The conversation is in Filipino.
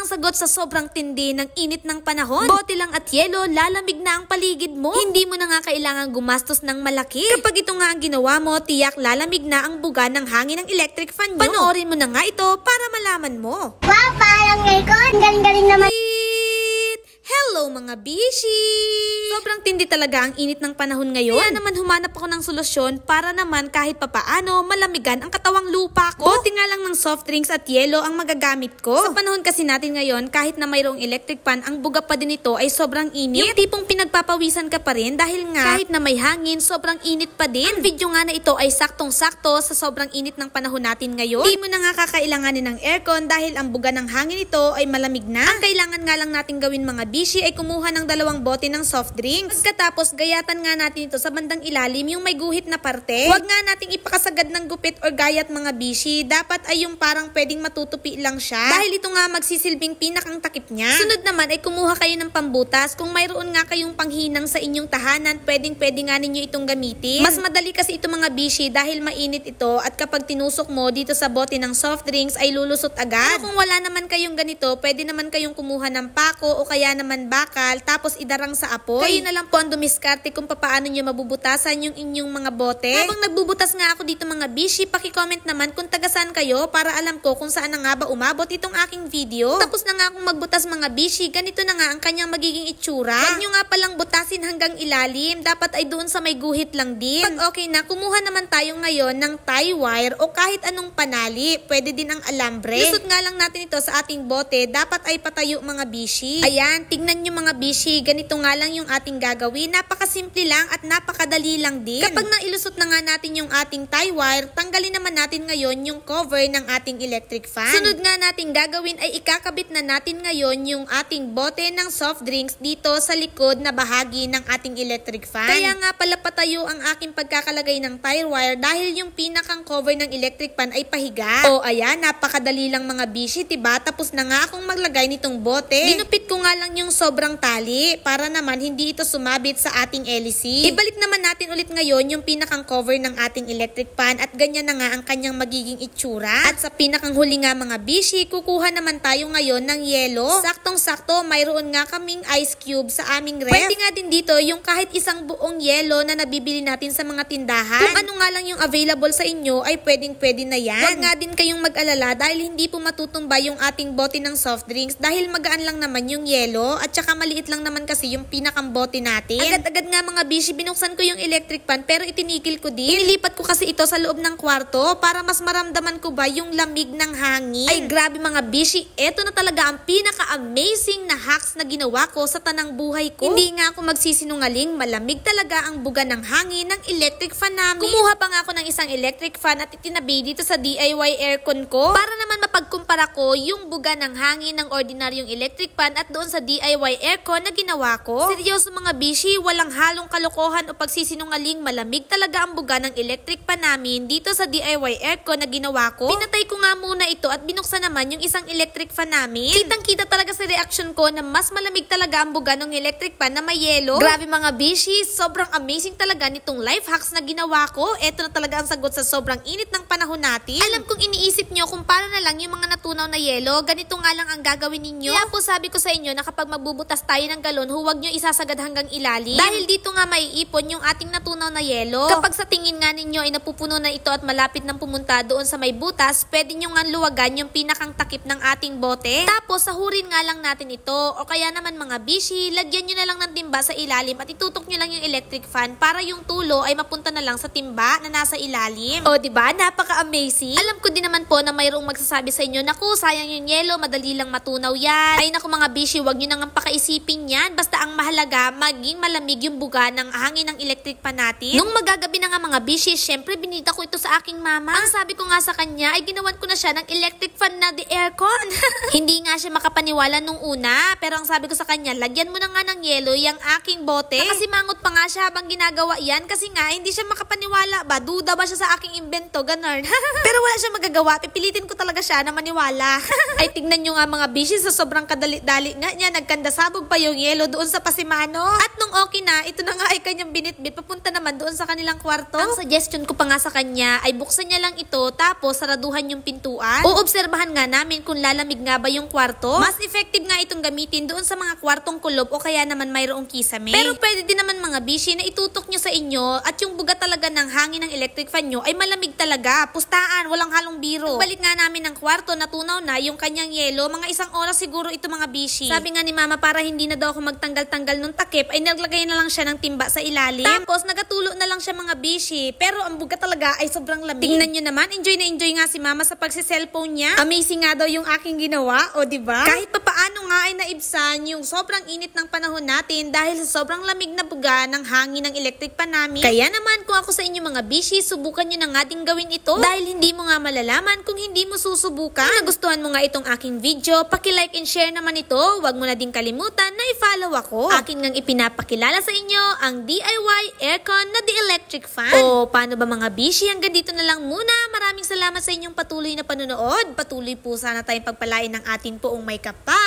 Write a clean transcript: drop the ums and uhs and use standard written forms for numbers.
sagot sa sobrang tindi ng init ng panahon. Bote lang at yelo, lalamig na ang paligid mo. Hindi mo na nga kailangan gumastos ng malaki. Kapag ito nga ang ginawa mo, tiyak lalamig na ang buga ng hangin ng electric fan nyo. Panoorin mo na nga ito para malaman mo. Wow, parang ngayon, galing-galing naman. Hello mga bishi! Sobrang tindi talaga ang init ng panahon ngayon. Kaya naman humanap ako ng solusyon para naman kahit papaano malamigan ang katawang lupa ko. Bote nga lang ng soft drinks at yelo ang magagamit ko. Sa panahon kasi natin ngayon, kahit na mayroong electric fan, ang buga pa din ito ay sobrang init. Yung tipong pinagpapawisan ka pa rin dahil nga kahit na may hangin, sobrang init pa din. Ang video nga na ito ay saktong-sakto sa sobrang init ng panahon natin ngayon. Hindi mo na nga kakailanganin ng aircon dahil ang buga ng hangin ito ay malamig na. Ang kailangan nga lang natin gawin mga bishi ay kumuha ng 2 bote ng soft drinks. Pagkatapos, gayatan nga natin ito sa bandang ilalim yung may guhit na parte. Huwag nga nating ipakasagad ng gupit or gayat mga bishi. Dapat ay yung parang pwedeng matutupi lang siya. Dahil ito nga magsisilbing pinakang takip niya. Sunod naman ay kumuha kayo ng pambutas. Kung mayroon nga kayong panghinang sa inyong tahanan, pwede nga ninyo itong gamitin. Mas madali kasi ito mga bishi dahil mainit ito at kapag tinusok mo dito sa bote ng soft drinks ay lulusot agad. Pero kung wala naman kayong ganito, pwede naman kayong kumuha ng pako o kaya naman bakal tapos idarang sa apoy. Kayo na lang po ang dumiskarte kung paano nyo mabubutasan yung inyong mga bote. Habang nagbubutas nga ako dito mga bishi, paki-comment naman kung taga-saan kayo para alam ko kung saan na nga ba umabot itong aking video. Tapos na nga akong magbutas mga bishi, ganito na nga ang kanyang magiging itsura. Huwag nyo nga palang butasin hanggang ilalim, dapat ay doon sa may guhit lang din. Pag okay na, kumuha naman tayo ngayon ng tie wire o kahit anong panali. Pwede din ang alambre. Lusot nga lang natin ito sa ating bote, dapat ay patayo mga bishi. Ayan, tignan nyo mga bishi, ganito nga lang yung ating gagawin. Napakasimple lang at napakadali lang din. Kapag nailusot na nga natin yung ating tie wire, tanggalin naman natin ngayon yung cover ng ating electric fan. Sunod nga natin gagawin ay ikakabit na natin ngayon yung ating bote ng soft drinks dito sa likod na bahagi ng ating electric fan. Kaya nga pala patayo ang aking pagkakalagay ng tie wire dahil yung pinakang cover ng electric fan ay pahiga. O ayan, napakadali lang mga bishi, diba? Tapos na nga akong maglagay nitong bote. Ginupit ko nga lang yung sobrang tali para naman hindi ito sumabit sa ating LEC. Ibalik naman natin ulit ngayon yung pinakang cover ng ating electric fan at ganyan na nga ang kanyang magiging itsura. At sa pinakang huli nga mga bishi, kukuha naman tayo ngayon ng yelo. Saktong-sakto, mayroon nga kaming ice cube sa aming ref. Pwede nga din dito yung kahit isang buong yelo na nabibili natin sa mga tindahan. Kung ano nga lang yung available sa inyo ay pwedeng-pwede na yan. Huwag nga din kayong mag-alala dahil hindi po matutumba yung ating bote ng soft drinks dahil magaan lang naman yung yelo at saka maliit lang naman kasi yung pinakang bote natin. Agad-agad nga mga bishi, binuksan ko yung electric fan pero itinigil ko din. Inilipat ko kasi ito sa loob ng kwarto para mas maramdaman ko ba yung lamig ng hangin. Ay grabe mga bishi, eto na talaga ang pinaka-amazing na hacks na ginawa ko sa tanang buhay ko. Hindi nga ako magsisinungaling, malamig talaga ang buga ng hangin ng electric fan namin. Kumuha pa nga ako ng isang electric fan at itinabi dito sa DIY aircon ko para naman mapagkumpara ko yung buga ng hangin ng ordinaryong electric fan at doon sa DIY aircon na ginawa ko. Seryoso mga bishi, walang halong kalokohan o pagsisinungaling, malamig talaga ang buga ng electric fan namin dito sa DIY aircon na ginawa ko. Pinatay ko nga muna ito at binuksan naman yung isang electric fan namin. Kitang-kita talaga sa reaction ko na mas malamig talaga ang buga ng electric fan na may yelo. Grabe mga bishi, sobrang amazing talaga nitong life hacks na ginawa ko. Eto na talaga ang sagot sa sobrang init ng panahon natin. Alam kong iniisip nyo kung para na lang yung mga natunaw na yelo, ganito nga lang ang gagawin ninyo. Kaya po sabi ko sa inyo na kapag magbubutas tayo ng galon, huwag nyo isasagad hanggang ilalim. Dahil dito nga maiipon yung ating natunaw na yelo. Kapag sa tingin nga ninyo ay napupuno na ito at malapit nang pumunta doon sa may butas, pwede nyo nga luwagan yung pinakang takip ng ating bote. Tapos sahurin nga lang natin ito o kaya naman mga bishi, lagyan nyo na lang ng timba sa ilalim at itutok nyo lang yung electric fan para yung tulo ay mapunta na lang sa timba na nasa ilalim. O diba? Napaka-amazing. Alam ko din naman po na mayroong magsasabi sa inyo, naku, sayang yung yelo, madali lang matunaw yan. Ay naku mga bishi, wag nyo nang pakaisipin yan. Basta ang mahalaga, maging malamig yung buga ng hangin ng electric fan natin. Nung magagabi na nga mga bishi, syempre binita ko ito sa aking mama. Ang sabi ko nga sa kanya ay ginawan ko na siya ng electric fan na the aircon. Hindi nga siya makapaniwala nung una, pero ang sabi ko sa kanya, lagyan mo na nga ng yelo yung aking bote. Nakasimangot pa nga siya habang ginagawa yan kasi nga hindi siya makapaniwala ba, duda ba siya sa aking invento, ganun. Pero wala siya magagawa, pipilitin ko talaga siya na maniwala. Ay tignan nyo nga mga bishi, sa sobrang kadali-dali nga niya, nagkanda pasabog pa yung yelo doon sa pasimano. At nung okay na, ito na nga ay kanyang binitbit papunta naman doon sa kanilang kwarto. Ang suggestion ko pa nga sa kanya ay buksan niya lang ito tapos saraduhan yung pintuan. Uobserbahan nga namin kung lalamig nga ba yung kwarto. Mas effective nga itong gamitin doon sa mga kwartong kulob o kaya naman mayroong kisame. Pero pwede din naman mga bishi na itutok nyo sa inyo at yung buga talaga ng hangin ng electric fan nyo ay malamig talaga. Pustaan, walang halong biro. Balik nga namin ng kwarto, natunaw na yung kanyang yelo. Mga 1 oras siguro ito mga bishi. Sabi nga ni mama para hindi na daw ako magtanggal-tanggal nung takip ay naglagay na lang siya ng timba sa ilalim. Tapos nagatulo na lang siya mga bishi. Pero ang buga talaga ay sobrang lamig. Tingnan nyo naman, enjoy na enjoy nga si mama sa pagsi-cellphone niya. Amazing nga daw yung aking ginawa, o diba? Kahit papaano nga ay naibsan yung sobrang init ng panahon natin dahil sa sobrang lamig na buga ng hangin ng electric pan namin. Kaya naman kung ako sa inyo mga bishi, subukan nyo na nga din gawin ito dahil hindi mo nga malalaman kung hindi mo susubukan. Kung nagustuhan mo nga itong aking video, paki-like and share naman ito. Huwag mo na din kalimutan na i-follow ako. Akin ngang ipinapakilala sa inyo ang DIY aircon na electric fan. O paano ba mga bishi? Hanggang dito na lang muna. Maraming salamat sa inyong patuloy na panonood. Patuloy po sana tayong pagpalain ng atin poong may kapal